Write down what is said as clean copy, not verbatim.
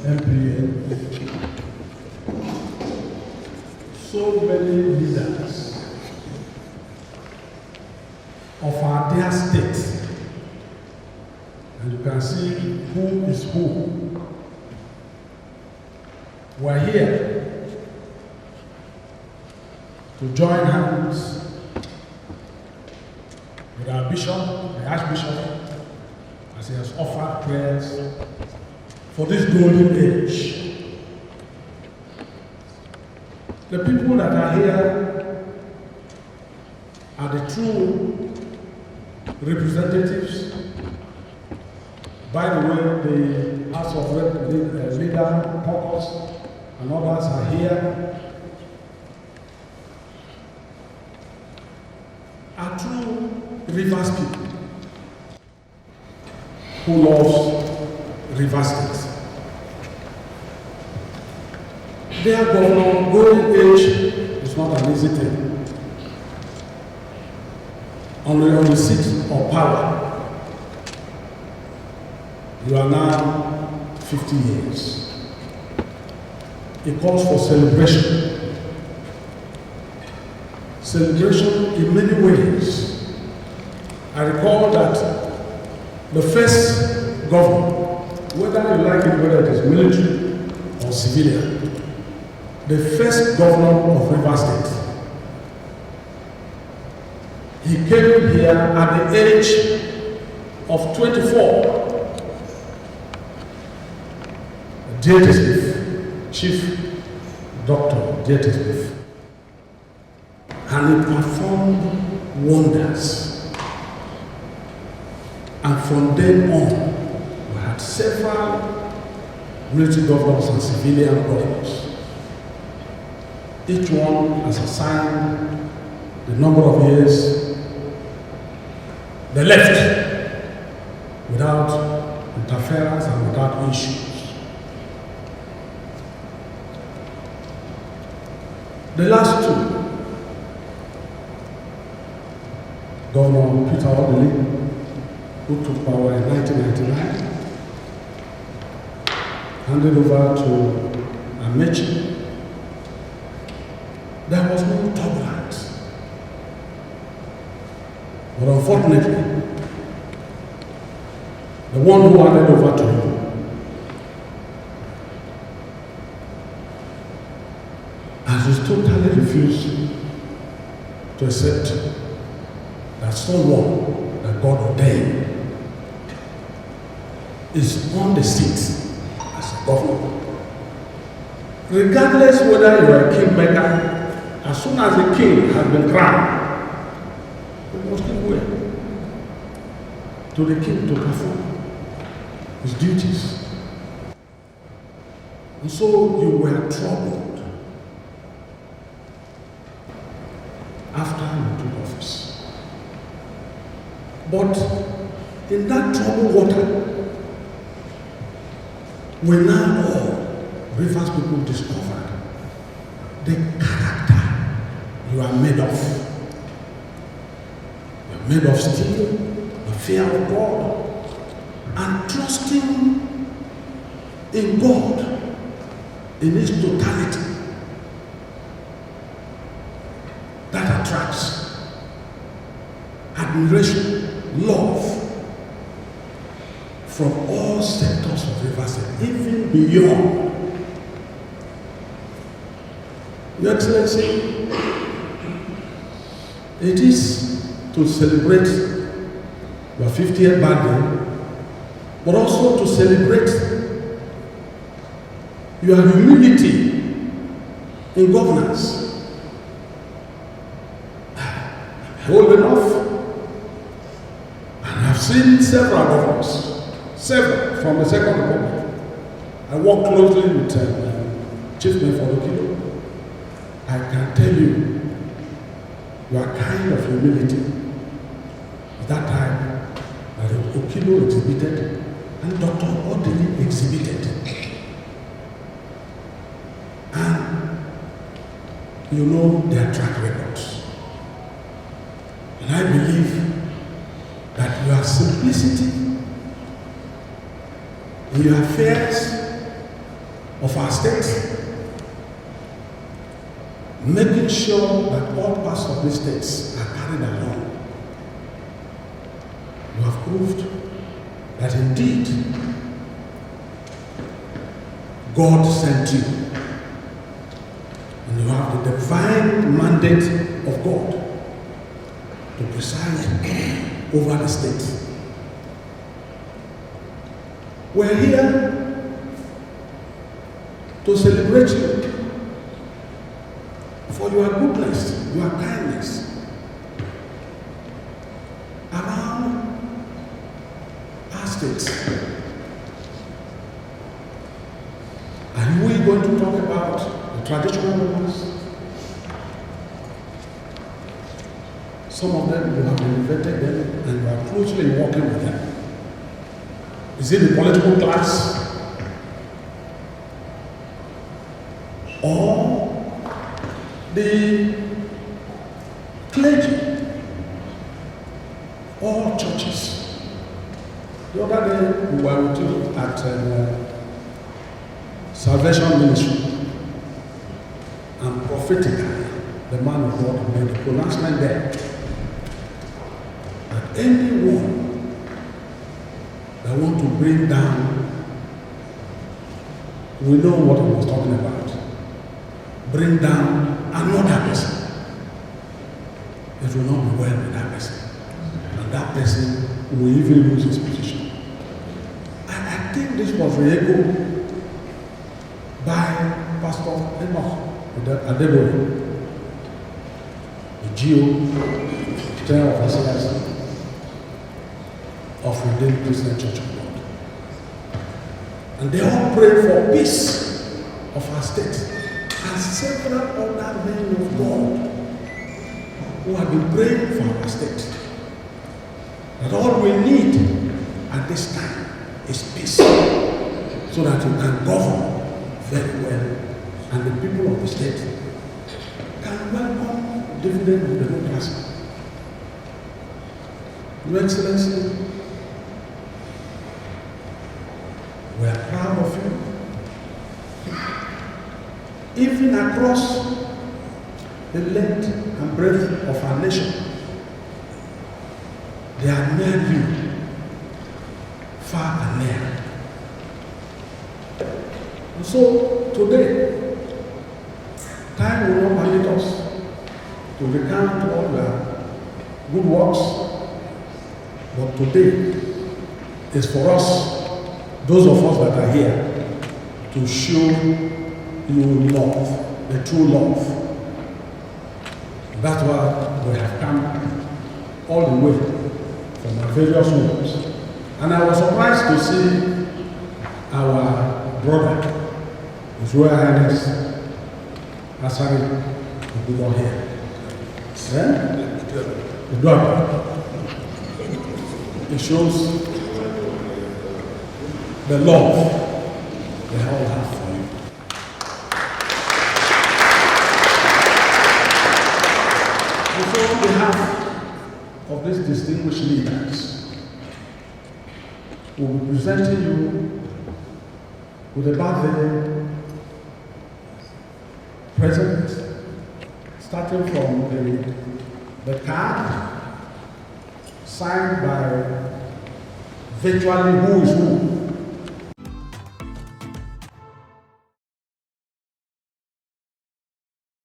MPA, so many leaders of our dear state, and you can see who is who. We're here to join hands with our bishop, the Archbishop, as he has offered prayers for this golden age. The people that are here are the true representatives. By the way, the House of Leader, Caucus, and others are here. Are true Rivers people who loves Rivers State. Their governor, golden age is not an easy thing. On the seat of power, you are now 50 years. It calls for celebration. Celebration in many ways. I recall that the first governor, whether you like it, whether it is military or civilian, the first governor of Rivers State, he came here at the age of 24. J.T. Smith, Chief Doctor J.T. Smith, and he performed wonders. And from then on, we had several military governors and civilian governors. Each one has assigned the number of years they left without interference and without issues. The last two, Governor Peter Obi, who took power in 1999, handed over to Amechi. There was no turbulence. But unfortunately, the one who handed over to him has totally refused to accept that someone that God ordained is on the seat as a governor. Regardless whether you are a kingmaker, as soon as the king has been crowned, he must give way to the king to perform his duties. And so you were troubled after you took office. But in that troubled water, we now all Rivers people discovered the character you are made of. You are made of steel, the fear of God, and trusting in God in its totality. That attracts admiration, love from all sectors of Rivers State, even beyond. Your Excellency, it is to celebrate your 50th birthday, but also to celebrate your humility in governance. I'm old enough, and I've seen several governors, several from the Second Republic. I work closely with Chief Nnamdi. I can tell you, your kind of humility at that time that Okilo exhibited and Dr. Odili exhibited. And you know their track records. And I believe that your simplicity in your affairs of our state, making sure that all parts of these states are carried along. You have proved that indeed God sent you, and you have the divine mandate of God to preside over the state. We're here to celebrate you for your goodness, your kindness around our state. Are we going to talk about the traditional rulers? Some of them, you have elevated them and you are closely working with them. Is it the political class? Or the clergy? All churches? The other day, we were with you at Salvation Ministry, and prophetically, the man of God made a pronouncement there that anyone that want to bring down, we know what he was talking about, bring down another person, it will not be well with that person, and that person will even lose his position. I think this was re-echoed by Pastor Adeboye, the GO, General of SYMFONI of Redeemed Christian Church of God. And they all pray for peace of our state, and several other men of God who have been praying for our state. That all we need at this time is peace, so that we can govern very well, and the people of the state can welcome dividend of democracy. Your Excellency, we are proud of you. Even across the length and breadth of our nation, they admire you far and near. And so today, time will not permit us to recount all the good works, but today is for us, those of us that are here, to show you love, the true love. That's why we have come all the way from our various homes. And I was surprised to see our brother, His Royal Highness Asue Ighodalo here. Ighodalo. It shows the love they all have for you. And so on behalf of these distinguished leaders, we will be presenting you with a birthday present, starting from the card signed by virtually who is who.